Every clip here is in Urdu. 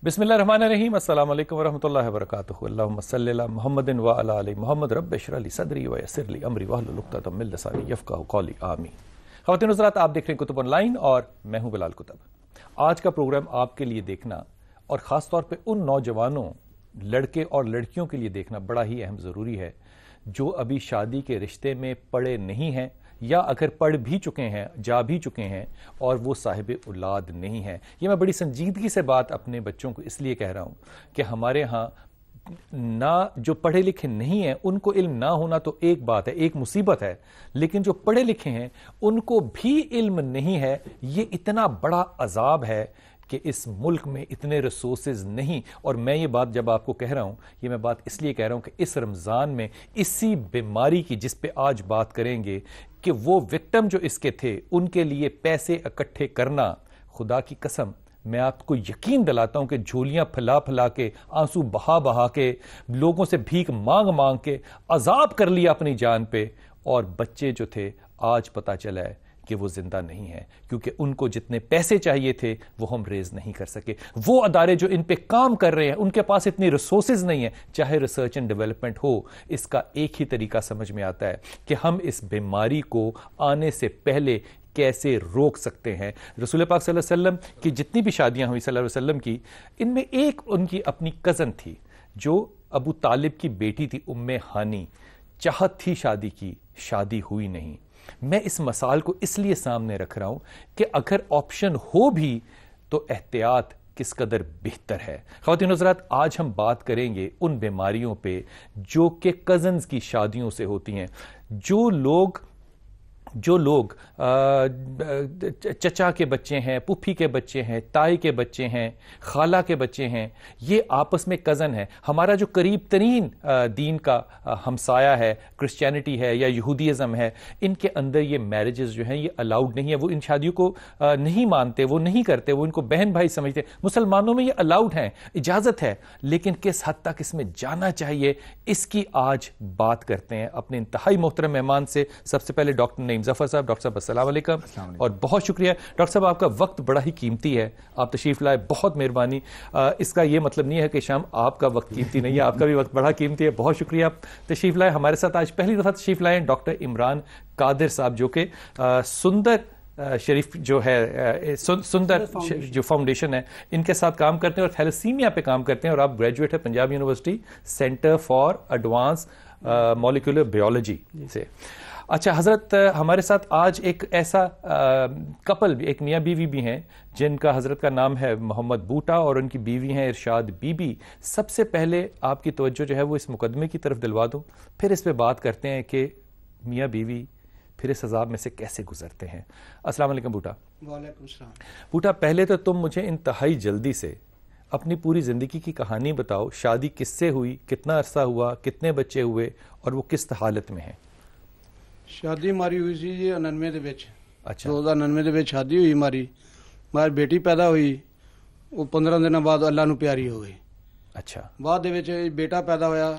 بسم اللہ الرحمن الرحیم. السلام علیکم ورحمۃ اللہ وبرکاتہ. اللہم صلی علی محمد وعلی آل محمد. رب اشرح لی صدری ویسر لی امری واحلل عقدۃ من لسانی یفقہوا قولی. آمین. خواتین و حضرات، آپ دیکھ رہے ہیں کتب آن لائن اور میں ہوں بلال کتب. آج کا پروگرام آپ کے لیے دیکھنا اور خاص طور پہ ان نوجوانوں، لڑکے اور لڑکیوں کے لیے دیکھنا بڑا ہی اہم ضروری ہے جو ابھی شادی کے رشتے میں پڑے نہیں ہیں یا اگر پڑھ بھی چکے ہیں، جا بھی چکے ہیں اور وہ صاحب اولاد نہیں ہیں. یہ میں بڑی سنجیدگی سے بات اپنے بچوں کو اس لیے کہہ رہا ہوں کہ ہمارے ہاں نہ جو پڑھے لکھے نہیں ہیں ان کو علم نہ ہونا تو ایک بات ہے، ایک مصیبت ہے، لیکن جو پڑھے لکھے ہیں ان کو بھی علم نہیں ہے. یہ اتنا بڑا عذاب ہے کہ اس ملک میں اتنے ریسورسز نہیں. اور میں یہ بات جب آپ کو کہہ رہا ہوں، یہ میں بات اس لیے کہہ رہا ہوں کہ اس رمضان میں اسی بیماری کی جس پہ آج بات کریں گے کہ وہ وکٹم جو اس کے تھے ان کے لیے پیسے اکٹھے کرنا، خدا کی قسم میں آپ کو یقین دلاتا ہوں کہ جھولیاں پھلا پھلا کے، آنسو بہا بہا کے، لوگوں سے بھیک مانگ مانگ کے عذاب کر لیا اپنی جان پہ. اور بچے جو تھے آج پتہ چلا ہے کہ وہ زندہ نہیں ہیں کیونکہ ان کو جتنے پیسے چاہیے تھے وہ ہم ریز نہیں کر سکے. وہ ادارے جو ان پہ کام کر رہے ہیں ان کے پاس اتنی ریسورسز نہیں ہیں، چاہے ریسرچ اینڈ ڈیولپمنٹ ہو. اس کا ایک ہی طریقہ سمجھ میں آتا ہے کہ ہم اس بیماری کو آنے سے پہلے کیسے روک سکتے ہیں. رسول پاک صلی اللہ علیہ وسلم کی جتنی بھی شادیاں ہوئی صلی اللہ علیہ وسلم کی، ان میں ایک ان کی اپنی کزن تھی جو ابو طالب کی بیٹی تھی، ام ہانی. چاہت تھی شادی کی، شادی ہوئی نہیں. میں اس مثال کو اس لیے سامنے رکھ رہا ہوں کہ اگر آپشن ہو بھی تو احتیاط کس قدر بہتر ہے. خواتین و حضرات، آج ہم بات کریں گے ان بیماریوں پہ جو کہ کزنز کی شادیوں سے ہوتی ہیں. جو لوگ چچا کے بچے ہیں، پھوپھی کے بچے ہیں، تائی کے بچے ہیں، خالہ کے بچے ہیں، یہ آپس میں کزن ہیں. ہمارا جو قریب ترین دین کا ہمسایہ ہے، کرسچینٹی ہے یا یہودیزم ہے، ان کے اندر یہ میرجز جو ہیں یہ الاؤڈ نہیں ہے. وہ ان شادیوں کو نہیں مانتے، وہ نہیں کرتے، وہ ان کو بہن بھائی سمجھتے. مسلمانوں میں یہ الاؤڈ ہیں، اجازت ہے، لیکن کس حد تک اس میں جانا چاہیے اس کی آج بات کرتے ہیں اپنے انتہائی محترم مہمان سے. سب سے پہلے ڈاکٹر نعیم ظفر صاحب. ڈاکٹر صاحب السلام علیکم. اور بہت شکریہ ڈاکٹر صاحب، آپ کا وقت بڑا ہی قیمتی ہے، آپ تشریف لائے، بہت مہربانی. اس کا یہ مطلب نہیں ہے کہ شام آپ کا وقت قیمتی نہیں ہے، آپ کا بھی وقت بڑا قیمتی ہے. بہت شکریہ آپ تشریف لائے. ہمارے ساتھ آج پہلی دفعہ تشریف لائے ڈاکٹر عمران قادر صاحب جو کہ سندر شریف جو ہے سندر جو فاؤنڈیشن ہے ان کے ساتھ کام کرتے ہیں اور تھیلیسیمیا پہ کام کرتے ہیں. اور آپ گریجویٹ ہے Punjab university centre for advance molecular biology سے. اچھا حضرت، ہمارے ساتھ آج ایک ایسا کپل بھی، ایک میاں بیوی بھی ہیں جن کا حضرت کا نام ہے محمد بوٹا اور ان کی بیوی ہیں ارشاد بی بی. سب سے پہلے آپ کی توجہ جو ہے وہ اس مقدمے کی طرف دلوا دو، پھر اس پہ بات کرتے ہیں کہ میاں بیوی پھر اس عذاب میں سے کیسے گزرتے ہیں. السلام علیکم بوٹا. وعلیکم السلام. بوٹا، پہلے تو تم مجھے انتہائی جلدی سے اپنی پوری زندگی کی کہانی بتاؤ. شادی کس سے ہوئی، کتنا عرصہ ہوا، کتنے بچے ہوئے اور وہ کس حالت میں ہیں؟ شادی ہماری ہوئی سی جی 99 ਦੇ ਵਿੱਚ. اچھا 2099 ਦੇ ਵਿੱਚ ਸ਼ਾਦੀ ਹੋਈ ہماری ਬੇਟੀ ਪੈਦਾ ਹੋਈ. ਉਹ 15 ਦਿਨਾਂ ਬਾਅਦ ਅੱਲਾ ਨੂੰ ਪਿਆਰੀ ਹੋ ਗਈ. اچھا ਬਾਅਦ ਦੇ ਵਿੱਚ ਬੇਟਾ ਪੈਦਾ ਹੋਇਆ,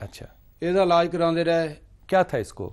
اچھا ਇਹਦਾ ਇਲਾਜ ਕਰਾਉਂਦੇ ਰਹੇ. کیا تھا اس کو؟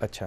اچھا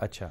اچھا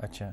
اچھا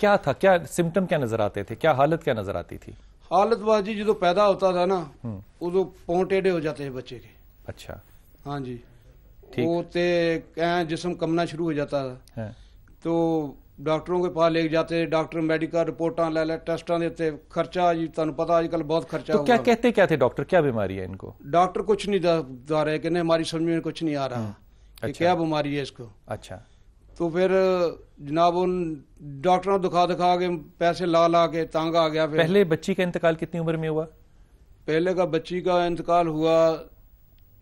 کیا تھا، کیا سمٹم کیا نظر آتے تھے، کیا حالت کیا نظر آتی تھی؟ حالت بات جی جدو پیدا ہوتا تھا نا ادو پاؤں ٹیڑھے ہو جاتے ہیں بچے کے. اچھا ہاں جی. ٹھیک. وہ جسم کمنا شروع ہو جاتا تھا ہاں. تو ڈاکٹروں کے پاس لے جاتے. ڈاکٹر میڈیکل رپورٹاں لے ٹیسٹاں دیتے. خرچہ جی تمہیں پتا آج کل بہت خرچہ تو کیا ہوا. کہتے کیا تھے ڈاکٹر، کیا بیماری ہے ان کو؟ ڈاکٹر کچھ نہیں بتا رہے کہ ہماری سمجھ میں کچھ نہیں آ رہا کہ کیا بیماری ہے اس کو. اچھا تو پھر جناب ان ڈاکٹروں دکھا کے پیسے لا کے تانگ آ گیا. پھر پہلے بچی کا انتقال کتنی عمر میں ہوا؟ پہلے کا بچی کا انتقال ہوا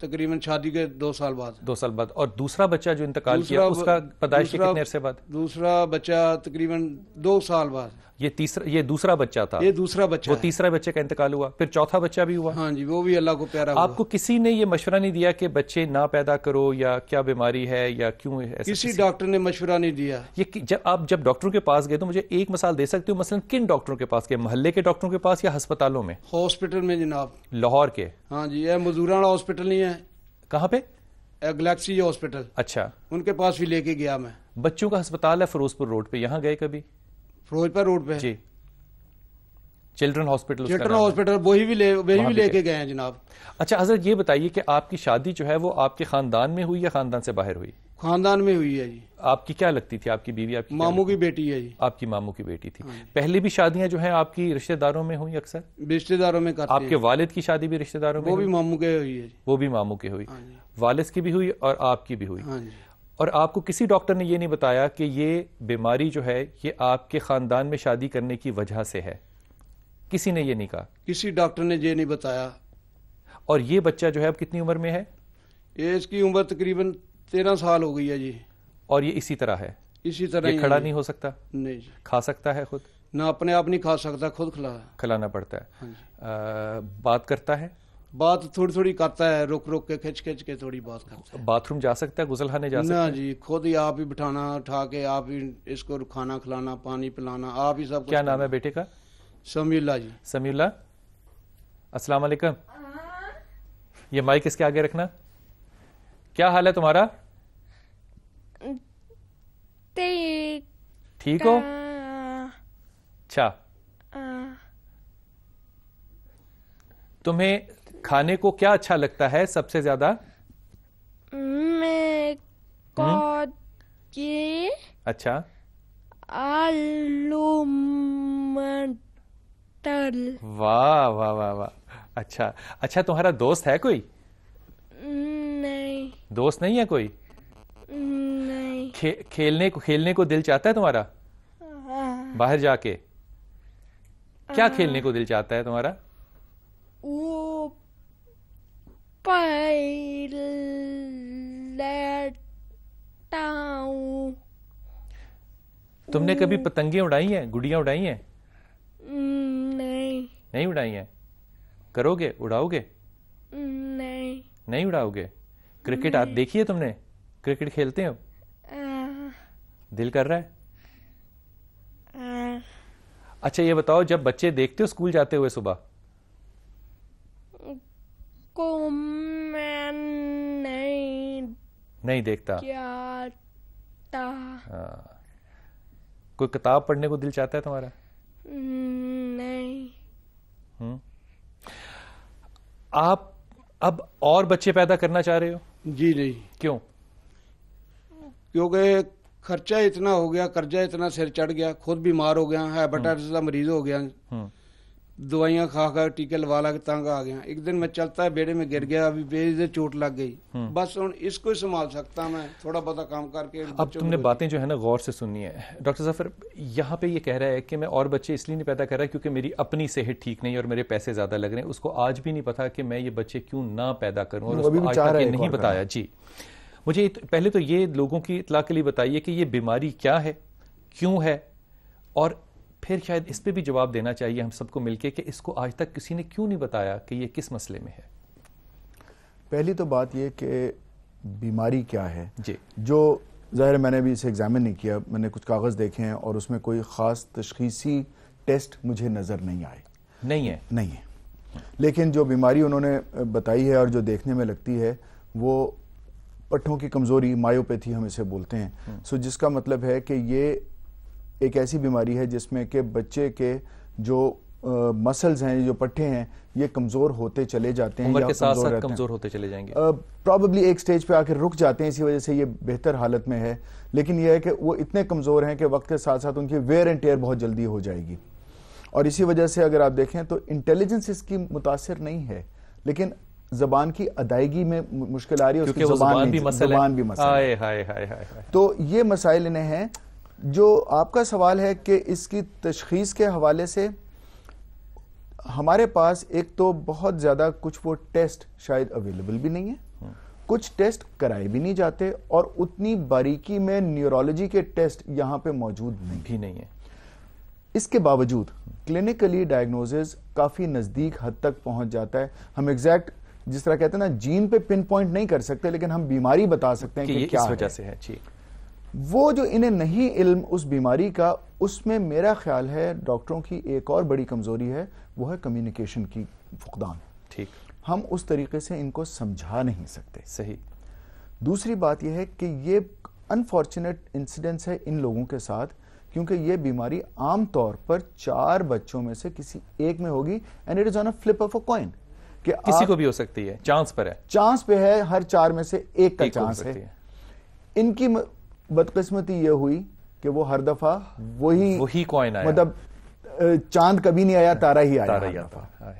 تقریباً شادی کے 2 سال بعد. 2 سال بعد. اور دوسرا بچہ جو انتقال کیا اس کا پیدائش کے کتنے عرصے بعد؟ دوسرا بچہ تقریباً 2 سال بعد. یہ دوسرا بچہ تھا. یہ دوسرا بچہ. وہ تیسرا بچے کا انتقال ہوا. پھر چوتھا بچہ بھی ہوا. ہاں جی وہ بھی اللہ کو پیارا ہوا. آپ کو کسی نے یہ مشورہ نہیں دیا کہ بچے نہ پیدا کرو یا کیا بیماری ہے یا کیوں ایسا؟ کسی ڈاکٹر نے مشورہ نہیں دیا. یہ جب ڈاکٹروں کے پاس گئے تو مجھے ایک مثال دے سکتے ہو؟ مثلا کن ڈاکٹروں کے پاس گئے؟ محلے کے ڈاکٹروں کے پاس یا ہسپتالوں میں؟ ہاسپٹل میں جناب. لاہور کے؟ ہاں جی یہ مزدورانا ہاسپٹل نہیں ہے. کہاں پہ؟ Galaxy hospital. اچھا. ان کے پاس بھی لے کے گیا میں. بچوں کا ہسپتال ہے فیروز پور روڈ پہ، یہاں گئے کبھی؟ فیروز پور روڈ پہ؟ جی. Children hospital. چلڈرن ہاسپٹل وہی بھی لے کے گئے ہیں جناب. اچھا حضرت یہ بتائیے کہ آپ کی شادی جو ہے وہ آپ کے خاندان میں ہوئی یا خاندان سے باہر ہوئی؟ خاندان میں ہوئی ہے جی. آپ کی کیا لگتی تھی؟ آپ کی بیوی آپ کی ماموں کی بیٹی ہے جی. آپ کی ماموں کی بیٹی تھی. پہلے بھی شادیاں جو ہیں آپ کی رشتہ داروں میں ہوئی اکثر؟ رشتہ داروں میں کرتے ہیں. آپ کے والد کی شادی بھی رشتہ داروں میں؟ وہ بھی ماموں کے ہوئی ہے. وہ بھی ماموں کی ہوئی. والد کی بھی ہوئی اور آپ کی بھی ہوئی. اور آپ کو کسی ڈاکٹر نے یہ نہیں بتایا کہ یہ بیماری جو ہے یہ آپ کے خاندان میں شادی کرنے کی وجہ سے ہے؟ کسی نے یہ نہیں کہا؟ کسی ڈاکٹر نے یہ نہیں بتایا. اور یہ بچہ جو ہے اب کتنی عمر میں ہے؟ اس کی عمر تقریباً 13 سال ہو گئی ہے جی. اور یہ اسی طرح ہے؟ اسی طرح. یہ کھڑا نہیں ہو سکتا؟ نہیں جی. کھا سکتا ہے خود؟ نہ اپنے آپ نہیں کھا سکتا، خود کھلانا پڑتا ہے. بات کرتا ہے؟ بات تھوڑی تھوڑی کرتا ہے، رک رک کے کھچ کھچ کے تھوڑی بات کرتا ہے. باتھ روم جا سکتا ہے؟ غسل خانے جا سکتا ہے؟ نہ جی خود ہی آپ ہی بٹھانا اٹھا کے، آپ ہی اس کو کھانا کھلانا، پانی پلانا، آپ ہی سب. کیا نام ہے بیٹے کا؟ سمیع اللہ جی. سمیع اللہ. السلام علیکم. یہ مائک اس کے آگے رکھنا. کیا حال ہے تمہارا؟ ٹھیک ہو؟ اچھا. تمہیں کھانے کو کیا اچھا لگتا ہے سب سے زیادہ؟ اچھا. آلو مٹر. واہ واہ واہ واہ. اچھا اچھا. تمہارا دوست ہے کوئی؟ نہیں. دوست نہیں ہے کوئی؟ نہیں. کھیلنے کو دل چاہتا ہے تمہارا باہر جا کے؟ کیا کھیلنے کو دل چاہتا ہے تمہارا؟ وہ تم نے کبھی پتنگیں اڑائی ہیں، گڑیاں اڑائی ہیں؟ نہیں اڑائی ہیں. کرو گے؟ اڑاؤ گے؟ نہیں اڑاؤ گے. کرکٹ آپ دیکھیے، تم نے کرکٹ کھیلتے ہو؟ دل کر رہا ہے. اچھا یہ بتاؤ جب بچے دیکھتے ہو اسکول جاتے ہوئے صبح؟ نہیں دیکھتا. کوئی کتاب پڑھنے کو دل چاہتا ہے تمہارا؟ نہیں. آپ اب اور بچے پیدا کرنا چاہ رہے ہو؟ جی نہیں. کیوں؟ کیونکہ خرچہ اتنا ہو گیا، قرضہ اتنا سر چڑھ گیا، خود بیمار ہو گیا، ہیپاٹائٹس کا مریض ہو گیا، دوائیاں کھا کر ٹیکے لوا لا کے تنگ آ گیا. ایک دن میں چلتا ہے بیڑے میں گر گیا، ابھی بیڑے چوٹ لگ گئی. بس اس کو سنبھال سکتا میں تھوڑا بہت کام کر کے. اب تم نے باتیں جو ہے نا غور سے سننی ہے. ڈاکٹر ظفر یہاں پہ یہ کہہ رہا ہے کہ میں اور بچے اس لیے نہیں پیدا کر رہا کیونکہ میری اپنی صحت ٹھیک نہیں اور میرے پیسے زیادہ لگ رہے ہیں. اس کو آج بھی نہیں پتا کہ میں یہ بچے کیوں نہ پیدا کروں اور اس کو آج تک یہ نہیں بتایا. جی مجھے پہلے تو یہ لوگوں کی اطلاع کے لیے بتائیے کہ یہ بیماری کیا ہے، کیوں ہے، اور پھر شاید اس پہ بھی جواب دینا چاہیے ہم سب کو مل کے کہ اس کو آج تک کسی نے کیوں نہیں بتایا کہ یہ کس مسئلے میں ہے. پہلی تو بات یہ کہ بیماری کیا ہے. جی جو ظاہر میں نے بھی اسے ایگزامن نہیں کیا، میں نے کچھ کاغذ دیکھے ہیں اور اس میں کوئی خاص تشخیصی ٹیسٹ مجھے نظر نہیں آئے. نہیں ہے. لیکن جو بیماری انہوں نے بتائی ہے اور جو دیکھنے میں لگتی ہے وہ پٹھوں کی کمزوری، مایوپیتھی ہم اسے بولتے ہیں. سو جس کا مطلب ہے کہ یہ ایک ایسی بیماری ہے جس میں کہ بچے کے جو مسلز ہیں، جو پٹھے ہیں، یہ کمزور ہوتے چلے جاتے ہیں، عمر کے ساتھ ساتھ کمزور ہوتے چلے جائیں گے. پرابیبلی ایک سٹیج پہ آ کے رک جاتے ہیں، اسی وجہ سے یہ بہتر حالت میں ہے. لیکن یہ ہے کہ وہ اتنے کمزور ہیں کہ وقت کے ساتھ ساتھ ان کی ویئر اینڈ ٹیئر بہت جلدی ہو جائے گی. اور اسی وجہ سے اگر آپ دیکھیں تو انٹیلیجنس اس کی متاثر نہیں ہے، لیکن زبان کی ادائیگی میں مشکل آ رہی ہے. اس کی زبان بھی مسئلہ ہے. تو یہ مسائل انہیں ہیں. جو آپ کا سوال ہے کہ اس کی تشخیص کے حوالے سے ہمارے پاس ایک تو بہت زیادہ کچھ وہ ٹیسٹ شاید اویلیبل بھی نہیں ہے. کچھ ٹیسٹ کرائے بھی نہیں جاتے اور اتنی باریکی میں نیورولوجی کے ٹیسٹ یہاں پہ موجود نہیں ہے. اس کے باوجود کلینکلی ڈائگنوزز کافی نزدیک حد تک پہنچ جاتا ہے. ہم ایگزیکٹ جس طرح کہتے ہیں نا جین پہ پن پوائنٹ نہیں کر سکتے لیکن ہم بیماری بتا سکتے ہیں کہ کیا اس وجہ سے ہے. وہ جو انہیں نہیں علم اس بیماری کا, اس میں میرا خیال ہے ڈاکٹروں کی ایک اور بڑی کمزوری ہے, وہ ہے کمیونیکیشن کی فقدان. ٹھیک, ہم اس طریقے سے ان کو سمجھا نہیں سکتے. صحیح. دوسری بات یہ ہے کہ یہ انفارچونیٹ انسیڈنس ہے ان لوگوں کے ساتھ, کیونکہ یہ بیماری عام طور پر 4 بچوں میں سے کسی ایک میں ہوگی, and it is on a flip of a coin, کہ کسی کو بھی ہو سکتی ہے, چانس پر ہے, چانس پہ ہے, ہر 4 میں سے ایک کا چانس ہے. ان کی بدقسمتی یہ ہوئی کہ وہ ہر دفعہ وہی کوئن آیا, مطلب چاند کبھی نہیں آیا, تارا ہی آیا.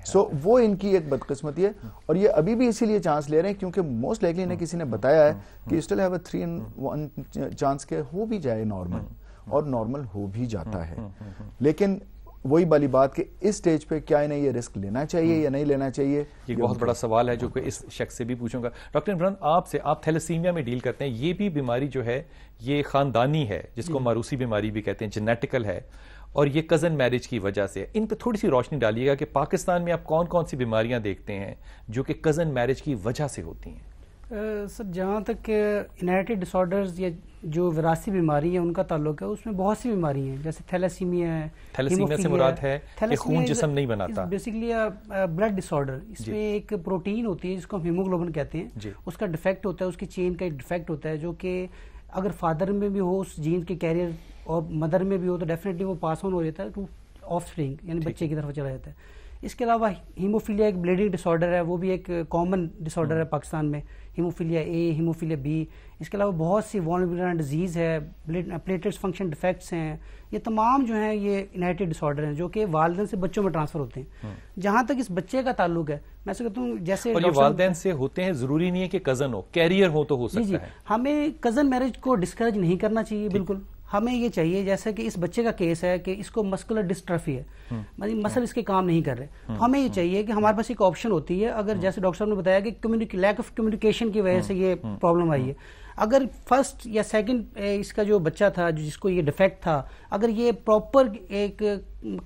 سو وہ ان کی ایک بدقسمتی ہے, اور یہ ابھی بھی اسی لیے چانس لے رہے ہیں کیونکہ موسٹ لائکلی انہیں کسی نے بتایا ہے کہ still have a 3 in 1 chance کے ہو بھی جائے نارمل, اور نارمل ہو بھی جاتا ہے. لیکن وہی والی بات کہ اس سٹیج پہ کیا انہیں یہ رسک لینا چاہیے یا نہیں لینا چاہیے, یہ بہت بڑا سوال ہے جو کہ اس شخص سے بھی پوچھوں گا. ڈاکٹر عمران, آپ تھیلیسیمیا میں ڈیل کرتے ہیں, یہ بھی بیماری جو ہے یہ خاندانی ہے, جس کو ماروسی بیماری بھی کہتے ہیں, جینیٹیکل ہے, اور یہ کزن میرج کی وجہ سے. ان پہ تھوڑی سی روشنی ڈالیے گا کہ پاکستان میں آپ کون کون سی بیماریاں دیکھتے ہیں جو کہ کزن میرج کی وجہ سے ہوتی ہیں؟ سر جہاں تک انہیریٹڈ ڈسارڈرز یا جو وراثتی بیماری ہیں ان کا تعلق ہے, اس میں بہت سی بیماری ہیں, جیسے تھیلیسیمیا ہے. تھیلیسیمیا سے مراد ہے کہ خون جسم نہیں بناتا, بیسیکلی بلڈ ڈسارڈر. اس میں ایک پروٹین ہوتی ہے جس کو ہم ہیموگلوبن کہتے ہیں, اس کا ڈیفیکٹ ہوتا ہے, اس کی چین کا ایک ڈیفیکٹ ہوتا ہے, جو کہ اگر فادر میں بھی ہو اس جین کے کیریئر اور مدر میں بھی ہو تو ڈیفینیٹلی وہ پاس آن ہو جاتا ہے ٹو آف اسپرنگ, یعنی بچے کی طرف چلا جاتا ہے. اس کے علاوہ ہیموفیلیا ایک بلیڈنگ ڈسارڈر ہے, وہ بھی ایک کامن ڈسارڈر ہے پاکستان میں, ہیموفیلیا اے, ہیموفیلیا بی. اس کے علاوہ بہت سی وولنربل ڈیزیز ہے, پلیٹلیٹس فنکشن ڈیفیکٹس ہیں. یہ تمام جو ہیں یہ انہیریٹڈ ڈسارڈر ہیں جو کہ والدین سے بچوں میں ٹرانسفر ہوتے ہیں. جہاں تک اس بچے کا تعلق ہے, میں سے کہتا ہوں جیسے والدین سے ہوتے ہیں, ضروری نہیں ہے کہ کزن ہو, کیریئر ہو تو ہو سکتا ہے. ہمیں کزن میرج کو ڈسکریج نہیں کرنا چاہیے بالکل. ہمیں یہ چاہیے جیسے کہ اس بچے کا کیس ہے کہ اس کو مسکولر ڈسٹرافی ہے, مسل اس کے کام نہیں کر رہے, تو ہمیں یہ چاہیے کہ ہمارے پاس ایک آپشن ہوتی ہے. اگر جیسے ڈاکٹر صاحب نے بتایا کہ لیک آف کمیونیکیشن کی وجہ سے یہ پرابلم آئی ہے, اگر فرسٹ یا سیکنڈ اس کا جو بچہ تھا جس کو یہ ڈیفیکٹ تھا, اگر یہ پراپر ایک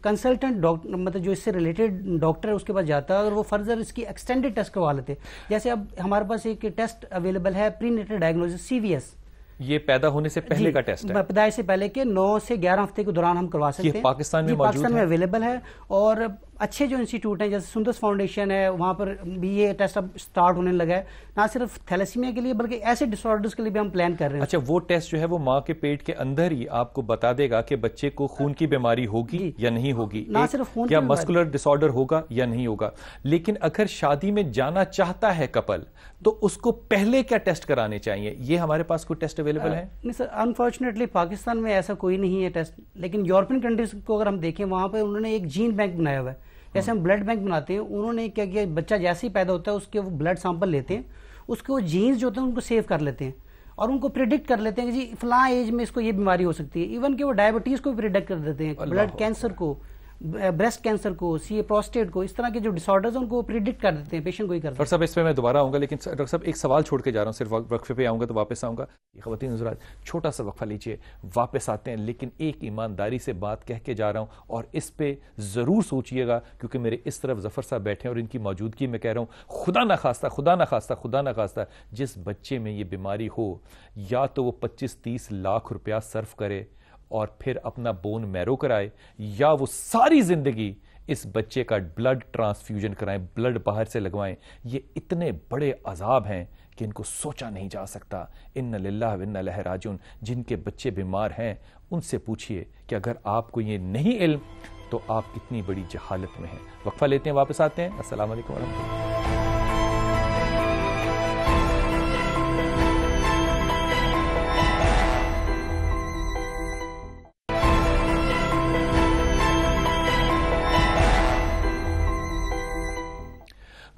کنسلٹنٹ ڈاکٹر مطلب جو اس سے ریلیٹڈ ڈاکٹر ہے اس کے پاس جاتا ہے, اگر وہ فردر اس کی ایکسٹینڈیڈ ٹیسٹ کروا لیتے. جیسے اب ہمارے پاس ایک ٹیسٹ اویلیبل ہے پری نیٹل ڈائگنوسس CVS, یہ پیدا ہونے سے پہلے کا ٹیسٹ ہے, پیدائش سے پہلے کے 9 سے 11 ہفتے کے دوران ہم کروا سکتے ہیں. پاکستان میں پاکستان میں اویلیبل ہے, اور اچھے جو انسٹیٹیوٹ ہیں جیسے سندس فاؤنڈیشن ہے, وہاں پر بھی یہ ٹیسٹ اب سٹارٹ ہونے لگا ہے, نہ صرف تھیلیسیمیا کے لیے بلکہ ایسے ڈسارڈرز کے لیے بھی ہم پلان کر رہے ہیں. اچھا, وہ ٹیسٹ جو ہے وہ ماں کے پیٹ کے اندر ہی آپ کو بتا دے گا کہ بچے کو خون کی بیماری ہوگی یا نہیں ہوگی, نہ صرف خون یا مسکولر ڈس آرڈر ہوگا یا نہیں ہوگا. لیکن اگر شادی میں جانا چاہتا ہے کپل, تو اس کو پہلے کیا ٹیسٹ کرانے چاہیے؟ یہ ہمارے پاس کوئی ٹیسٹ اویلیبل ہے؟ نہیں سر, انفارچونیٹلی پاکستان میں ایسا کوئی نہیں ہے ٹیسٹ, لیکن یورپین کنٹریز کو اگر ہم دیکھیں وہاں پہ انہوں نے ایک جین بینک بنایا ہوا ہے. جیسے ہم بلڈ بینک بناتے ہیں, انہوں نے کیا کیا, بچہ جیسے ہی پیدا ہوتا ہے اس کے وہ بلڈ سیمپل لیتے ہیں, اس کے وہ جینز جو ہوتے ہیں ان کو سیو کر لیتے ہیں, اور ان کو پریڈکٹ کر لیتے ہیں کہ جی فلاں ایج میں اس کو یہ بیماری ہو سکتی ہے. ایون کہ وہ ڈائبٹیز کو بھی پریڈکٹ کر دیتے ہیں, بلڈ کینسر کو, بریسٹ کینسر کو, پروسٹیٹ کو, اس طرح کے جو ڈسارڈرز ہیں ان کو پریڈکٹ کر دیتے ہیں, پیشنٹ کو ہی کرتے ہیں. ڈاکٹر صاحب اس پہ میں دوبارہ آؤں گا, لیکن ڈاکٹر صاحب ایک سوال چھوڑ کے جا رہا ہوں, صرف وقفے پہ آؤں گا تو واپس آؤں گا. یہ خواتین حضرات چھوٹا سا وقفہ لیجیے, واپس آتے ہیں, لیکن ایک ایمانداری سے بات کہہ کے جا رہا ہوں, اور اس پہ ضرور سوچئے گا, کیونکہ میرے اس طرف ظفر صاحب بیٹھے ہیں اور ان کی موجودگی میں کہہ رہا ہوں, خدا نہ خواستہ جس بچے میں یہ بیماری ہو, یا تو وہ 25-30 لاکھ روپیہ صرف کرے اور پھر اپنا بون میرو کرائے, یا وہ ساری زندگی اس بچے کا بلڈ ٹرانسفیوژن کرائیں, بلڈ باہر سے لگوائیں. یہ اتنے بڑے عذاب ہیں کہ ان کو سوچا نہیں جا سکتا. ان للہ و انا الیہ راجعون. جن کے بچے بیمار ہیں ان سے پوچھئے کہ اگر آپ کو یہ نہیں علم تو آپ کتنی بڑی جہالت میں ہیں. وقفہ لیتے ہیں, واپس آتے ہیں. السلام علیکم ورحمۃ اللہ.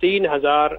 3000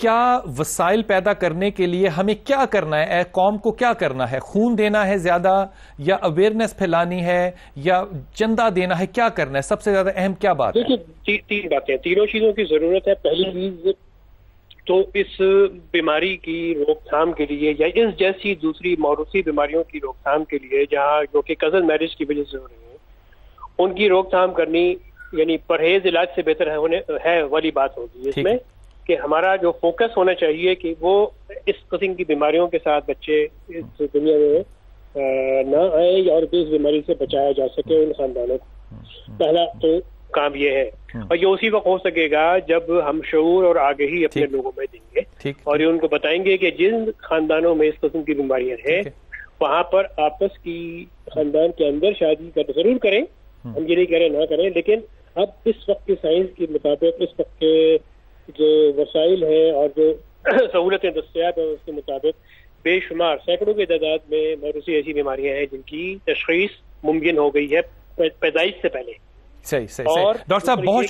کیا وسائل پیدا کرنے کے لیے ہمیں کیا کرنا ہے؟ قوم کو کیا کرنا ہے؟ خون دینا ہے زیادہ، یا اویئرنیس پھیلانی ہے، یا چندہ دینا ہے؟ کیا کرنا ہے؟ سب سے زیادہ اہم کیا بات ہے؟ دیکھیے تین باتیں، تینوں چیزوں کی ضرورت ہے. پہلی چیز تو اس بیماری کی روک تھام کے لیے یا اس جیسی دوسری موروثی بیماریوں کی روک تھام کے لیے جو کہ کزن میرج کی وجہ سے ہو رہی ہیں، ان کی روک تھام کرنی، یعنی پرہیز علاج سے بہتر ہے والی بات ہوگی اس میں، کہ ہمارا جو فوکس ہونا چاہیے کہ وہ اس قسم کی بیماریوں کے ساتھ بچے اس دنیا میں نہ آئیں اور اس بیماری سے بچایا جا سکے ان خاندانوں کو. پہلا تو کام یہ ہے، اور یہ اسی وقت ہو سکے گا جب ہم شعور اور آگہی اپنے لوگوں میں دیں گے اور یہ ان کو بتائیں گے کہ جن خاندانوں میں اس قسم کی بیماریاں ہیں وہاں پر آپس کی خاندان کے اندر شادی کا ضرور کریں. ہم یہ نہیں کہہ رہے نہ کریں، لیکن اب اس وقت کی سائنس کے مطابق، اس وقت کے جو وسائل ہیں اور جو سہولتیں دستیاب ہیں اس کے مطابق بے شمار سینکڑوں کی تعداد میں موروثی ایسی بیماریاں ہیں جن کی تشخیص ممکن ہو گئی ہے پیدائش سے پہلے. صحیح. ڈاکٹر صاحب بہت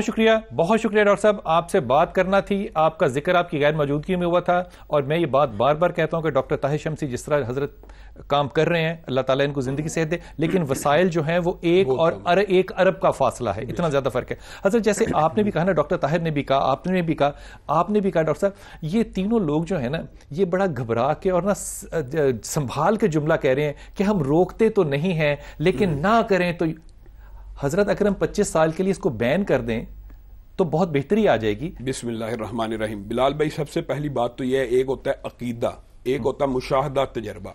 شکریہ ڈاکٹر صاحب، آپ سے بات کرنا تھی. آپ کا ذکر آپ کی غیر موجودگی میں ہوا تھا، اور میں یہ بات بار بار کہتا ہوں کہ ڈاکٹر طاہر شمسی جس طرح حضرت کام کر رہے ہیں، اللہ تعالیٰ ان کو زندگی صحت دے، لیکن وسائل جو ہیں وہ ایک ارب کا فاصلہ ہے، اتنا زیادہ فرق ہے. حضرت جیسے آپ نے بھی کہا نا، ڈاکٹر طاہر نے بھی کہا، آپ نے بھی کہا ڈاکٹر صاحب، یہ تینوں لوگ جو ہیں نا، یہ بڑا گھبرا کے اور سنبھال کے جملہ کہہ رہے ہیں کہ ہم روکتے تو نہیں ہیں لیکن نہ کریں تو. حضرت اکرم 25 سال کے لیے اس کو بین کر دیں تو بہت بہتری آ جائے گی. بسم اللہ الرحمن الرحیم. بلال بھائی، سب سے پہلی بات تو یہ ہے، ایک ہوتا ہے عقیدہ، ایک ہوتا ہے مشاہدہ تجربہ.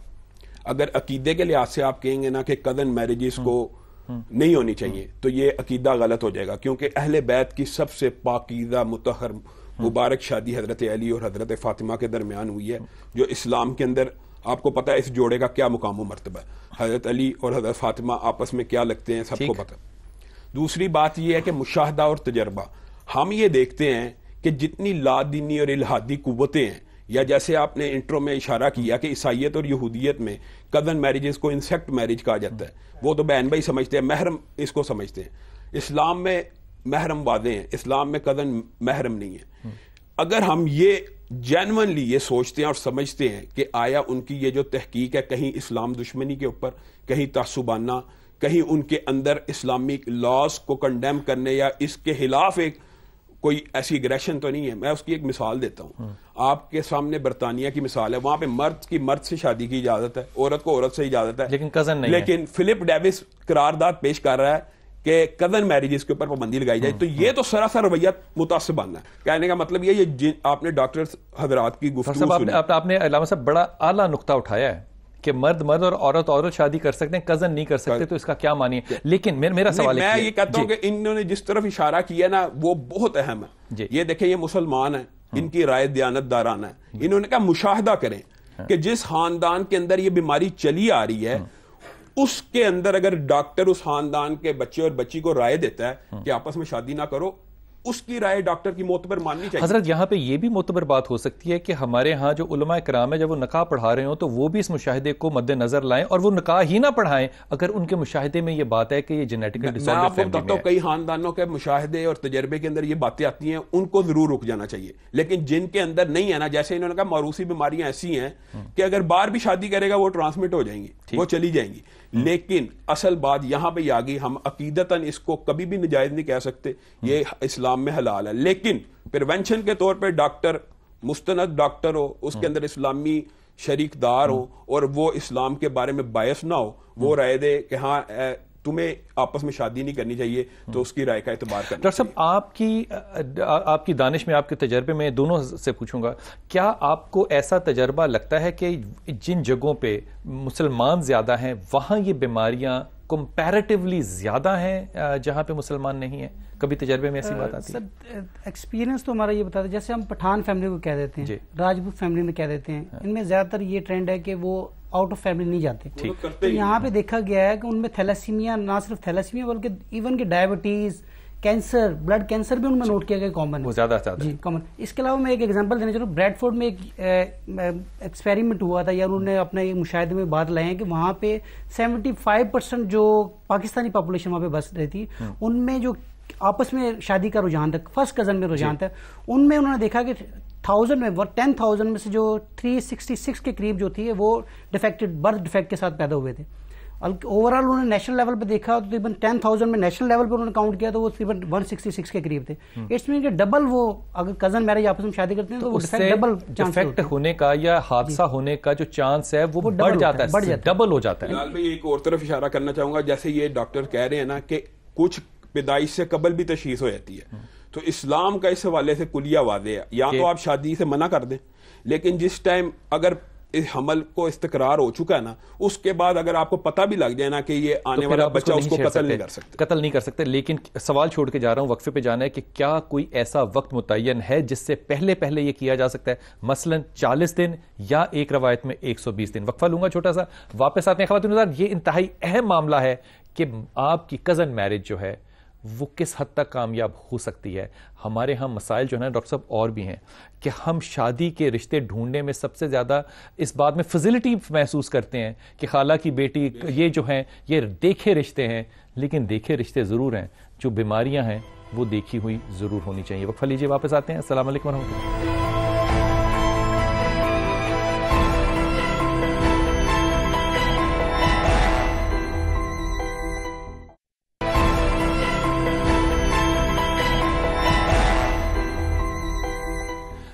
اگر عقیدے کے لحاظ سے آپ کہیں گے نا کہ کزن میرجز کو نہیں ہونی چاہیے تو یہ عقیدہ غلط ہو جائے گا، کیونکہ اہل بیت کی سب سے پاکیزہ مطہر مبارک شادی حضرت علی اور حضرت فاطمہ کے درمیان ہوئی ہے، جو اسلام کے اندر آپ کو پتا ہے اس جوڑے کا کیا مقام و مرتبہ ہے. حضرت علی اور حضرت فاطمہ آپس میں کیا لگتے ہیں سب کو پتا. دوسری بات یہ ہے کہ مشاہدہ اور تجربہ، ہم یہ دیکھتے ہیں کہ جتنی لا دینی اور الہادی قوتیں ہیں، یا جیسے آپ نے انٹرو میں اشارہ کیا کہ عیسائیت اور یہودیت میں کزن میرجز کو انسیکٹ میرج کہا جاتا ہے، وہ تو بہن بھائی سمجھتے ہیں، محرم اس کو سمجھتے ہیں. اسلام میں محرم واضح ہیں، اسلام میں کزن محرم نہیں ہے. اگر ہم یہ جینونلی یہ سوچتے ہیں اور سمجھتے ہیں کہ آیا ان کی یہ جو تحقیق ہے کہیں اسلام دشمنی کے اوپر، کہیں تعصبانہ، کہیں ان کے اندر اسلامک لاز کو کنڈیم کرنے یا اس کے خلاف ایک کوئی ایسی اگریشن تو نہیں ہے. میں اس کی ایک مثال دیتا ہوں. آپ کے سامنے برطانیہ کی مثال ہے، وہاں پہ مرد کی مرد سے شادی کی اجازت ہے، عورت کو عورت سے اجازت ہے، لیکن کزن نہیں. لیکن فلپ ڈیوس قرارداد پیش کر رہا ہے کہ کزن میرجز کے اوپر پابندی لگائی جائے. تو یہ تو سراسر رویہ متعصبانہ ہے. کہنے کا مطلب یہ آپ نے ڈاکٹر حضرات کی گفتگو سنی، آپ نے علامہ صاحب بڑا اعلیٰ نقطہ اٹھایا ہے کہ مرد اور عورت شادی کر سکتے ہیں، کزن نہیں کر سکتے، تو اس کا کیا معنی ہے؟ لیکن میرا سوال میں یہ کہتا ہوں کہ انہوں نے جس طرف اشارہ کیا نا وہ بہت اہم ہے. یہ دیکھیں، یہ مسلمان ہیں، ان کی رائے دیانت دارانہ ہے. انہوں نے کہا مشاہدہ کریں کہ جس خاندان کے اندر یہ بیماری چلی آ رہی ہے اس کے اندر اگر ڈاکٹر اس خاندان کے بچے اور بچی کو رائے دیتا ہے کہ آپس میں شادی نہ کرو، اس کی رائے ڈاکٹر کی معتبر ماننی چاہیے. حضرت یہاں پہ یہ بھی معتبر بات ہو سکتی ہے کہ ہمارے ہاں جو علماء کرام ہے جب وہ نکاح پڑھا رہے ہوں تو وہ بھی اس مشاہدے کو مد نظر لائیں اور وہ نکاح ہی نہ پڑھائیں اگر ان کے مشاہدے میں یہ بات ہے کہ یہ جینیٹیکل ڈس آرڈر فیملی میں ہے. کئی خاندانوں کے مشاہدے اور تجربے کے اندر یہ باتیں آتی ہیں، ان کو ضرور رک جانا چاہیے. لیکن جن کے اندر نہیں ہے نا، جیسے انہوں نے کہا موروثی بیماریاں ایسی ہیں کہ اگر بار بھی شادی کرے گا وہ ٹرانسمٹ ہو جائیں گی، وہ چلی جائیں گی. لیکن اصل بات یہاں پہ آ گئی، ہم عقیدتاً اس کو کبھی بھی نجائز نہیں کہہ سکتے، یہ اسلام میں حلال ہے. لیکن پریونشن کے طور پہ ڈاکٹر مستند ڈاکٹر ہو، اس کے اندر اسلامی شریک دار ہو اور وہ اسلام کے بارے میں باعث نہ ہو، وہ رائے دے کہ ہاں تمہیں آپس میں شادی نہیں کرنی چاہیے، تو اس کی رائے کا اعتبار کرنا. ڈاکٹر صاحب آپ کی دانش میں، آپ کے تجربے میں دونوں سے پوچھوں گا، کیا آپ کو ایسا تجربہ لگتا ہے کہ جن جگہوں پہ مسلمان زیادہ ہیں وہاں یہ بیماریاں کمپیریٹیولی زیادہ ہیں جہاں پہ مسلمان نہیں ہیں؟ کبھی تجربے میں ایسی بات آتی ہے؟ سر ایکسپیرینس تو ہمارا یہ بتاتا ہے، جیسے ہم پٹھان فیملی کو کہہ دیتے ہیں، راجپوت فیملی میں کہہ دیتے ہیں، ان میں زیادہ تر یہ ٹرینڈ ہے کہ وہ آؤٹ آف فیملی نہیں جاتے. تو یہاں پہ دیکھا گیا ہے کہ ان میں تھیلیسیمیا، نہ صرف تھیلیسیمیا بلکہ ایون کہ ڈائبٹیز، کینسر، بلڈ کینسر بھی ان میں نوٹ کیا گیا کامن ہے، زیادہ جی کامن. اس کے علاوہ میں ایک ایگزامپل دینا چاہوں، بریڈ فورڈ میں ایک ایکسپیریمنٹ ہوا تھا، یا انہوں نے اپنے ایک مشاہدے میں بات لائے ہیں کہ وہاں پہ 75% جو پاکستانی پاپولیشن وہاں پہ بس رہی تھی، ان میں جو آپس میں شادی کا رجحان تھا, فرسٹ کزن میں رجحان تھا, ان میں انہوں نے دیکھا کہ 10,000 میں سے جو 366 کے قریب جو تھی وہ ڈیفیکٹڈ برتھ ڈیفیکٹ کے ساتھ پیدا ہوئے تھے. اوور آل انہوں نے نیشنل لیول پہ دیکھا تو تقریباً 10,000 میں نیشنل لیول پہ انہوں نے کاؤنٹ کیا تو وہ تقریباً 166 کے قریب تھے. اٹس مین کہ ڈبل, وہ اگر کزن میرج آپس میں شادی کرتے ہیں تو ڈبل ڈیفیکٹ ہونے کا یا حادثہ ہونے کا جو چانس ہے وہ بڑھ جاتا ہے, ڈبل ہو جاتا ہے. بلال بھائی ایک اور طرف اشارہ کرنا چاہوں گا, جیسے یہ ڈاکٹر کہہ رہے ہیں نا کہ کچھ پیدائش سے قبل بھی تشخیص ہو جاتی ہے, تو اسلام کا اس حوالے سے کلیہ واضح ہے. یا تو آپ شادی سے منع کر دیں, لیکن جس ٹائم اگر اس حمل کو استقرار ہو چکا ہے نا, اس کے بعد اگر آپ کو پتہ بھی لگ جائے نا کہ یہ آنے والا بچہ, اس کو قتل نہیں کر سکتے. لیکن سوال چھوڑ کے جا رہا ہوں, وقفے پہ جانا ہے کہ کیا کوئی ایسا وقت متعین ہے جس سے پہلے یہ کیا جا سکتا ہے, مثلا 40 دن یا ایک روایت میں 120 دن. وقفہ لوں گا چھوٹا سا, واپس آتے ہیں. خواتین حضرات, یہ انتہائی اہم معاملہ ہے کہ آپ کی کزن میرج جو ہے وہ کس حد تک کامیاب ہو سکتی ہے. ہمارے ہاں مسائل جو ہے نا ڈاکٹر صاحب اور بھی ہیں کہ ہم شادی کے رشتے ڈھونڈنے میں سب سے زیادہ اس بات میں فضیلٹی محسوس کرتے ہیں کہ خالہ کی بیٹی, یہ جو ہیں یہ دیکھے رشتے ہیں, لیکن دیکھے رشتے ضرور ہیں, جو بیماریاں ہیں وہ دیکھی ہوئی ضرور ہونی چاہیے. وقفہ لیجیے, واپس آتے ہیں. السلام علیکم ورحمۃ اللہ.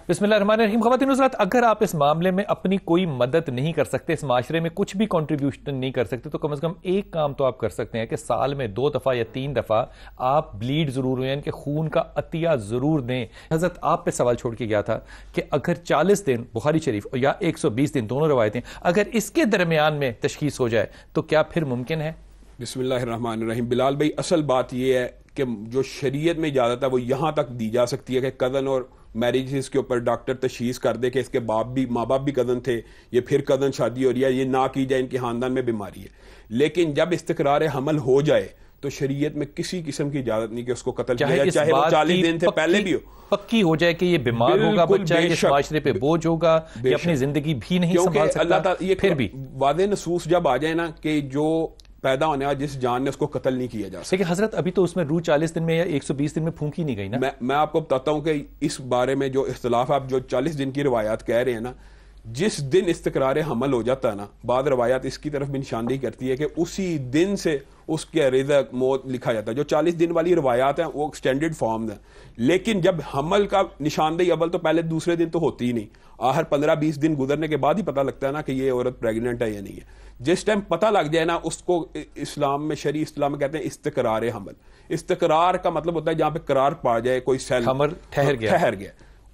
بسم اللہ الرحمن الرحیم. خواتین حضرات, اگر آپ اس معاملے میں اپنی کوئی مدد نہیں کر سکتے, اس معاشرے میں کچھ بھی کنٹریبیوشن نہیں کر سکتے, تو کم از کم ایک کام تو آپ کر سکتے ہیں کہ سال میں 2 دفعہ یا 3 دفعہ آپ بلیڈ ضرور ہوئے, ان کے خون کا عطیہ ضرور دیں. حضرت آپ پہ سوال چھوڑ کے گیا تھا کہ اگر 40 دن بخاری شریف یا 120 دن, دونوں روایتیں, اگر اس کے درمیان میں تشخیص ہو جائے تو کیا پھر ممکن ہے؟ بسم اللہ الرحمن الرحیم. بلال بھائی, اصل بات یہ ہے کہ جو شریعت میں اجازت ہے وہ یہاں تک دی جا سکتی ہے کہ کزن اور میریجز کے اوپر ڈاکٹر تشخیص کر دے کہ اس کے ماں باپ بھی کزن تھے, یہ پھر کزن شادی ہو رہی ہے, یہ نہ کی جائے, ان کے خاندان میں بیماری ہے. لیکن جب استقرار حمل ہو جائے تو شریعت میں کسی قسم کی اجازت نہیں کہ اس کو قتل کیا جائے, چاہے وہ 40 دن سے پہلے بھی ہو. پکی ہو جائے کہ یہ بیمار ہوگا بچہ, اس معاشرے پہ بوجھ ہوگا, یہ اپنی زندگی بھی نہیں سنبھال سکتا. اللہ تعالیٰ پھر بھی واضح نصوص جب آ جائے نا کہ جو پیدا ہونے والا جس جان نے اس کو قتل نہیں کیا جا سکتا. لیکن حضرت ابھی تو اس میں روح 40 دن میں یا 120 دن میں پھونکی نہیں گئی نا. میں آپ کو بتاتا ہوں کہ اس بارے میں جو اختلاف, آپ جو 40 دن کی روایات کہہ رہے ہیں نا, جس دن استقرار حمل ہو جاتا ہے نا, بعض روایات اس کی طرف بھی نشاندہی کرتی ہے کہ اسی دن سے اس کے رزق موت لکھا جاتا ہے. جو 40 دن والی روایات ہیں وہ ایکسٹینڈڈ فارم ہیں, لیکن جب حمل کا نشاندہی اول تو پہلے دوسرے دن تو ہوتی ہی نہیں, آخر 15-20 دن گزرنے کے بعد ہی پتہ لگتا ہے نا کہ یہ عورت پریگننٹ ہے یا نہیں ہے. جس ٹائم پتہ لگ جائے نا, اس کو اسلام میں, شرعی اسلام میں کہتے ہیں استقرار حمل. استقرار کا مطلب ہوتا ہے جہاں پہ قرار پا جائے, کوئی سیل حمل ٹھہر گیا,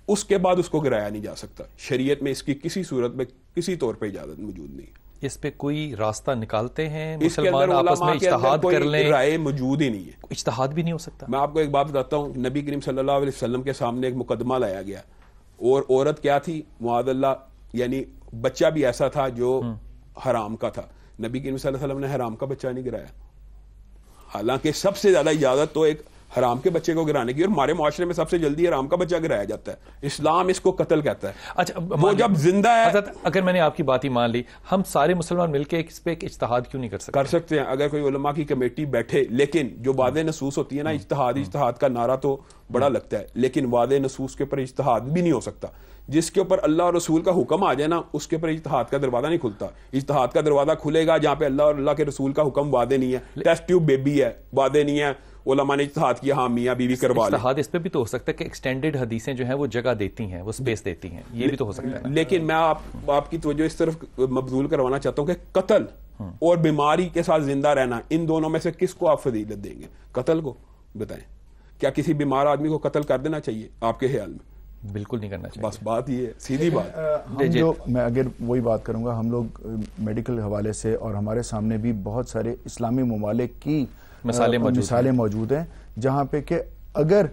اس کے بعد اس کو گرایا نہیں جا سکتا. شریعت میں اس کی کسی صورت میں کسی طور پہ اجازت موجود نہیں ہے. اس پہ کوئی راستہ نکالتے ہیں مسلمان آپس میں اجتہاد کر لیں؟ رائے موجود ہی نہیں ہے, اجتہاد بھی نہیں ہو سکتا. میں آپ کو ایک بات بتاتا ہوں, نبی کریم صلی اللہ علیہ وسلم کے سامنے ایک مقدمہ لایا گیا, اور عورت کیا تھی, معاذ اللہ, یعنی بچہ بھی ایسا تھا جو حرام کا تھا. نبی کریم صلی اللہ علیہ وسلم نے حرام کا بچہ نہیں گرایا, حالانکہ سب سے زیادہ اجازت تو ایک حرام کے بچے کو گرانے کی, اور ہمارے معاشرے میں سب سے جلدی حرام کا بچہ گرایا جاتا ہے. اسلام اس کو قتل کہتا ہے. اچھا, وہ جب زندہ ہے. حضرت اگر میں نے آپ کی بات ہی مان لی, ہم سارے مسلمان مل کے اس پہ ایک اجتہاد کیوں نہیں کر سکتے؟ کر سکتے ہیں اگر کوئی علماء کی کمیٹی بیٹھے, لیکن جو واضح نصوص ہوتی ہے نا, اجتہاد کا نعرہ تو بڑا لگتا ہے, لیکن واضح نصوص کے اوپر اجتہاد بھی نہیں ہو سکتا. جس کے اوپر اللہ اور رسول کا حکم آ جائے نا, اس کے اوپر اجتہاد کا دروازہ نہیں کھلتا. اجتہاد کا دروازہ کھلے گا جہاں پہ اللہ اور اللہ کے رسول کا حکم واضح نہیں ہے. ٹیسٹ ٹیوب بیبی ہے, واضح نہیں ہے, علماء نے اجتہاد کیا, ہاں میاں بیوی کروا لیں. اجتہاد اس پہ بھی تو ہو سکتا ہے کہ ایکسٹینڈڈ حدیثیں جو ہیں وہ جگہ دیتی ہیں, وہ سپیس دیتی ہیں, یہ بھی تو ہو سکتا ہے. لیکن میں آپ کی توجہ اس طرف مبذول کروانا چاہتا ہوں کہ قتل اور بیماری کے ساتھ زندہ رہنا, ان دونوں میں سے کس کو آپ فضیلت دیں گے؟ قتل کو. بتائیں, کیا کسی بیمار آدمی کو قتل کر دینا چاہیے آپ کے خیال میں؟ بالکل نہیں کرنا چاہیے. بس بات یہ ہے, سیدھی بات. جو میں اگر وہی بات کروں گا, ہم لوگ میڈیکل حوالے سے, اور ہمارے سامنے بھی بہت سارے اسلامی ممالک کی مثالیں موجود ہیں جہاں پہ کہ اگر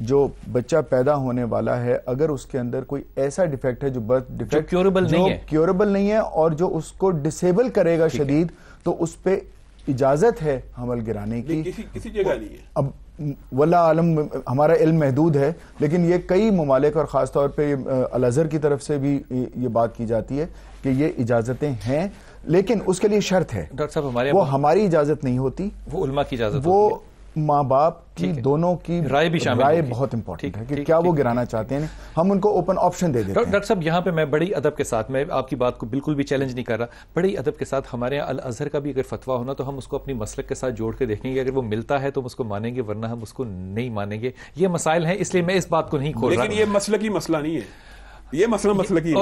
جو بچہ پیدا ہونے والا ہے, اگر اس کے اندر کوئی ایسا ڈیفیکٹ ہے جو برتھ ڈیفیکٹ کیوربل نہیں ہے اور جو اس کو ڈسیبل کرے گا شدید, تو اس پہ اجازت ہے حمل گرانے کی. کسی جگہ نہیں ہے. اب واللہ عالم, ہمارا علم محدود ہے, لیکن یہ کئی ممالک اور خاص طور پہ الازہر کی طرف سے بھی یہ بات کی جاتی ہے کہ یہ اجازتیں ہیں, لیکن اس کے لیے شرط ہے. ڈاکٹر صاحب, وہ ہماری اجازت نہیں ہوتی, وہ علماء کی اجازت وہ ماں باپ کی دونوں کی رائے بہت امپورٹنٹ ہے کہ کیا وہ گرانا چاہتے ہیں. ہم ان کو اوپن آپشن دے دیتے ہیں. ڈاکٹر صاحب یہاں پہ میں بڑی ادب کے ساتھ, میں آپ کی بات کو بالکل بھی چیلنج نہیں کر رہا, بڑی ادب کے ساتھ ہمارے یہاں الازہر کا بھی اگر فتویٰ ہونا تو ہم اس کو اپنی مسلک کے ساتھ جوڑ کے دیکھیں گے, اگر وہ ملتا ہے تو ہم اس کو مانیں گے, ورنہ ہم اس کو نہیں مانیں گے. یہ مسائل ہیں, اس لیے میں اس بات کو نہیں کھول رہا. لیکن یہ مسلکی مسئلہ نہیں ہے, یہ مسئلہ کی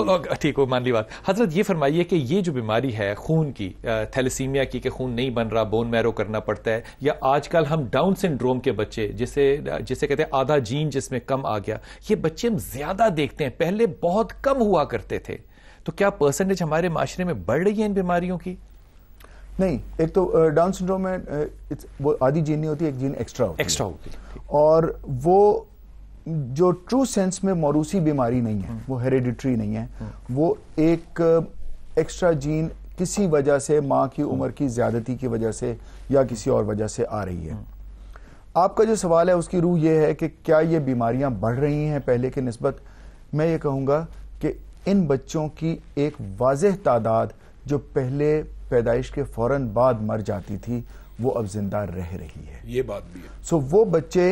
ٹھیک ہو, مان لی بات. حضرت یہ فرمائیے کہ یہ جو بیماری ہے خون کی, تھیلیسیمیا کی, کہ خون نہیں بن رہا, بون میرو کرنا پڑتا ہے, یا آج کل ہم ڈاؤن سنڈروم کے بچے جسے کہتے ہیں آدھا جین جس میں کم آ گیا, یہ بچے ہم زیادہ دیکھتے ہیں, پہلے بہت کم ہوا کرتے تھے. تو کیا پرسنٹیج ہمارے معاشرے میں بڑھ رہی ہے ان بیماریوں کی؟ نہیں, ایک تو ڈاؤن سنڈروم میں وہ آدھی جین نہیں ہوتی, ایک جین ایکسٹرا ہوتی, اور وہ جو ٹرو سینس میں موروثی بیماری نہیں ہے, وہ ہیریڈیٹری نہیں ہے, وہ ایک ایکسٹرا جین کسی وجہ سے, ماں کی عمر کی زیادتی کی وجہ سے یا کسی اور وجہ سے آ رہی ہے. آپ کا جو سوال ہے اس کی روح یہ ہے کہ کیا یہ بیماریاں بڑھ رہی ہیں پہلے کے نسبت. میں یہ کہوں گا کہ ان بچوں کی ایک واضح تعداد جو پہلے پیدائش کے فوراً بعد مر جاتی تھی وہ اب زندہ رہ رہی ہے. یہ بات بھی ہے. سو وہ بچے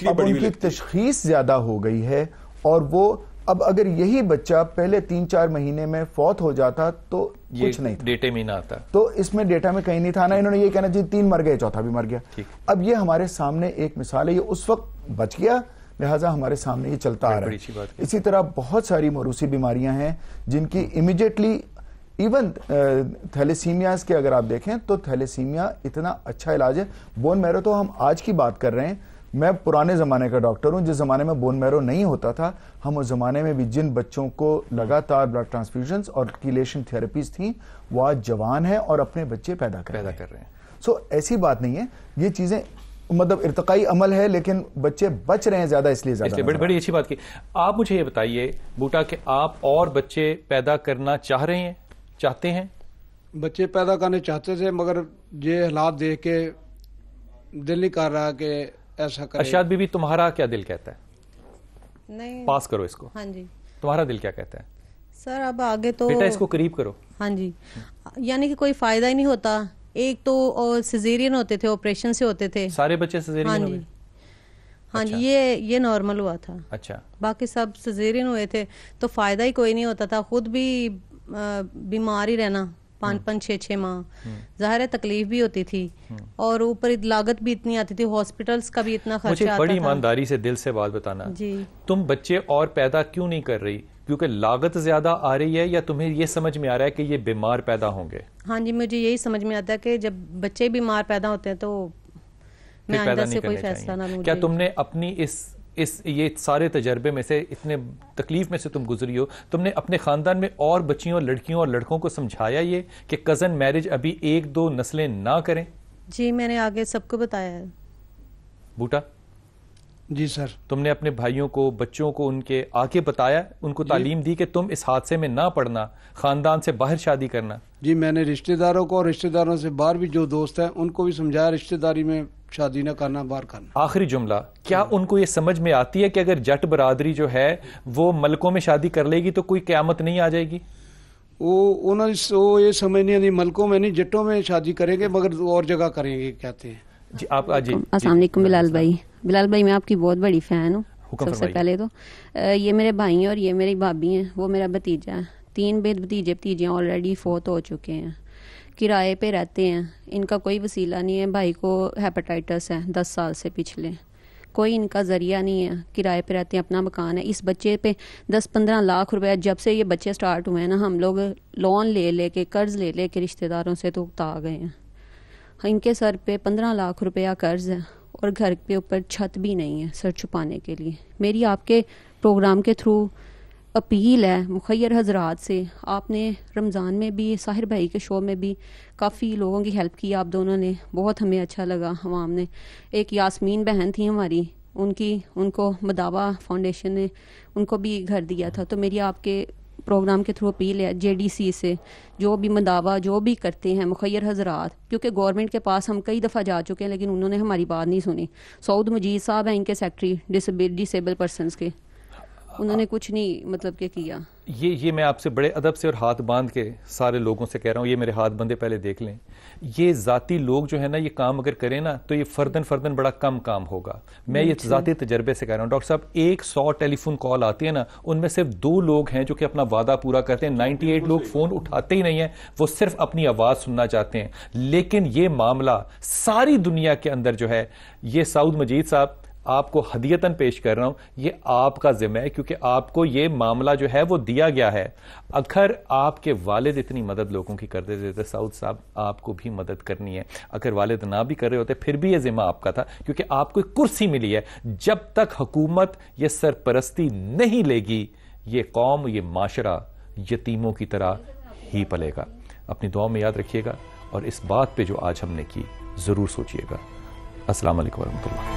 اب ان کی تشخیص زیادہ ہو گئی ہے, اور وہ اب اگر یہی بچہ پہلے 3-4 مہینے میں فوت ہو جاتا تو کچھ نہیں تھا, ڈیٹا میں نہ آتا, تو اس میں ڈیٹا میں کہیں نہیں تھا نا. انہوں نے یہ کہنا 3 مر گئے, چوتھا بھی مر گیا. اب یہ ہمارے سامنے ایک مثال ہے, یہ اس وقت بچ گیا, لہٰذا ہمارے سامنے یہ چلتا آ رہا ہے. اسی طرح بہت ساری موروثی بیماریاں ہیں جن کی امیڈیٹلی, ایون تھیلیسیمیاز کے اگر آپ دیکھیں تو تھیلیسیمیا اتنا اچھا علاج ہے. بون میرو تو ہم آج کی بات کر رہے ہیں, میں پرانے زمانے کا ڈاکٹر ہوں, جس زمانے میں بون میرو نہیں ہوتا تھا, ہم اس زمانے میں بھی جن بچوں کو لگاتار بلڈ ٹرانسفیوژنز اور کیلیشن تھراپیز تھیں وہ آج جوان ہیں اور اپنے بچے پیدا کر رہے ہیں. سو ایسی بات نہیں ہے, یہ چیزیں مطلب ارتقائی عمل ہے, لیکن بچے بچ رہے ہیں زیادہ, اس لیے زیادہ. بڑی اچھی بات کی. آپ مجھے یہ بتائیے بوٹا کہ آپ اور بچے پیدا کرنا چاہتے ہیں؟ بچے پیدا کرنے چاہتے تھے, مگر یہ حالات دیکھ کے دل نہیں کر رہا کہ ایسا کرے. ارشاد بی بی, تمہارا کیا دل کہتا ہے؟ نہیں, پاس کرو اس کو. ہاں جی, تمہارا دل کیا کہتا ہے؟ سر اب آگے تو بیٹا اس کو قریب کرو. ہاں جی, یعنی کہ کوئی فائدہ ہی نہیں ہوتا. ایک تو سیزیرین ہوتے تھے, آپریشن سے ہوتے تھے سارے بچے سیزیرین ہوئے. ہاں جی, یہ نارمل ہوا تھا. اچھا, باقی سب سیزیرین ہوئے تھے, تو فائدہ ہی کوئی نہیں ہوتا تھا. خود بھی بیمار ہی رہنا 5-6 ماہ, ظاہر ہے تکلیف بھی ہوتی تھی, اور اوپر لاگت بھی اتنی آتی تھی, ہاسپٹلس کا بھی اتنا خرچہ آتا تھا. مجھے بڑی ایمانداری سے دل سے بات بتانا, تم بچے اور پیدا کیوں نہیں کر رہی؟ کیونکہ لاگت زیادہ آ رہی ہے, یا تمہیں یہ سمجھ میں آ رہا ہے کہ یہ بیمار پیدا ہوں گے؟ ہاں جی, مجھے یہی سمجھ میں آتا ہے کہ جب بچے بیمار پیدا ہوتے ہیں تو میں آئندہ سے کوئی فیصلہ نہ لوں. کیا تم نے اپنی یہ سارے تجربے میں سے, اتنے تکلیف میں سے تم گزری ہو, تم نے اپنے خاندان میں اور بچیوں, لڑکیوں اور لڑکوں کو سمجھایا یہ کہ کزن میرج ابھی 1-2 نسلیں نہ کریں؟ جی, میں نے آگے سب کو بتایا ہے. بوٹا؟ جی سر. تم نے اپنے بھائیوں کو, بچوں کو ان کے آگے بتایا, ان کو تعلیم دی کہ تم اس حادثے میں نہ پڑنا, خاندان سے باہر شادی کرنا؟ جی, میں نے رشتہ داروں کو اور رشتہ داروں سے باہر بھی جو دوست ہیں ان کو بھی سمجھایا رشتہ داری میں شادی نہ کرنا, باہر کرنا. آخری جملہ, کیا ان کو یہ سمجھ میں آتی ہے کہ اگر جٹ برادری جو ہے وہ ملکوں میں شادی کر لے گی تو کوئی قیامت نہیں آ جائے گی؟ وہ یہ سمجھ نہیں آتی, ملکوں میں نہیں جٹوں میں شادی کریں گے, مگر اور جگہ کریں گے کہتے ہیں. جی آپ. جی, السلام علیکم بلال بھائی. بلال بھائی, میں آپ کی بہت بڑی فین ہوں. سب سے پہلے تو یہ میرے بھائی ہیں اور یہ میری بھابھی ہیں, وہ میرا بھتیجا ہے. 3 بھتیجیاں آلریڈی فوت ہو چکے ہیں, کرائے پہ رہتے ہیں, ان کا کوئی وسیلہ نہیں ہے. بھائی کو ہیپاٹائٹس ہے 10 سال سے پچھلے, کوئی ان کا ذریعہ نہیں ہے, کرائے پہ رہتے ہیں, اپنا مکان ہے. اس بچے پہ 10-15 لاکھ روپے, جب سے یہ بچے سٹارٹ ہوئے ہیں نا, ہم لوگ لون لے کے, قرض لے کے رشتہ داروں سے تو اکتا گئے ہیں. ان کے سر پہ 15 لاکھ روپیہ قرض ہے, اور گھر پہ اوپر چھت بھی نہیں ہے سر چھپانے کے لیے. میری آپ کے پروگرام کے تھرو اپیل ہے مخیر حضرات سے, آپ نے رمضان میں بھی, ساحر بھائی کے شو میں بھی کافی لوگوں کی ہیلپ کی آپ دونوں نے, بہت ہمیں اچھا لگا. عوام نے, ایک یاسمین بہن تھی ہماری, ان کو مداوا فاؤنڈیشن نے ان کو بھی گھر دیا تھا. تو میری آپ کے پروگرام کے تھرو اپیل ہے JDC سے, جو بھی مداوا جو بھی کرتے ہیں مخیر حضرات, کیونکہ گورنمنٹ کے پاس ہم کئی دفعہ جا چکے ہیں لیکن انہوں نے ہماری بات نہیں سنی. سعود مجید صاحب ہیں ان کے سیکٹری ڈسیبل پرسنز کے. انہوں نے کچھ نہیں مطلب کہ کیا. یہ میں آپ سے بڑے ادب سے اور ہاتھ باندھ کے سارے لوگوں سے کہہ رہا ہوں, یہ میرے ہاتھ بندے پہلے دیکھ لیں. یہ ذاتی لوگ جو ہے نا, یہ کام اگر کریں نا تو یہ فردن بڑا کم کام ہوگا. میں یہ ذاتی تجربے سے کہہ رہا ہوں. ڈاکٹر صاحب 100 ٹیلی فون کال آتی ہے نا, ان میں صرف 2 لوگ ہیں جو کہ اپنا وعدہ پورا کرتے ہیں. 98 لوگ فون اٹھاتے ہی نہیں ہیں, وہ صرف اپنی آواز سننا چاہتے ہیں. لیکن یہ معاملہ ساری دنیا کے اندر جو ہے, یہ سعود مجید صاحب آپ کو ہدیتاً پیش کر رہا ہوں, یہ آپ کا ذمہ ہے, کیونکہ آپ کو یہ معاملہ جو ہے وہ دیا گیا ہے. اگر آپ کے والد اتنی مدد لوگوں کی کرتے تھے, سعود صاحب آپ کو بھی مدد کرنی ہے. اگر والد نہ بھی کر رہے ہوتے پھر بھی یہ ذمہ آپ کا تھا, کیونکہ آپ کو ایک کرسی ملی ہے. جب تک حکومت یہ سرپرستی نہیں لے گی, یہ قوم, یہ معاشرہ یتیموں کی طرح ہی پلے گا. اپنی دعاؤں میں یاد رکھیے گا, اور اس بات پہ جو آج ہم نے کی ضرور سوچیے گا. السلام علیکم ورحمۃ اللہ.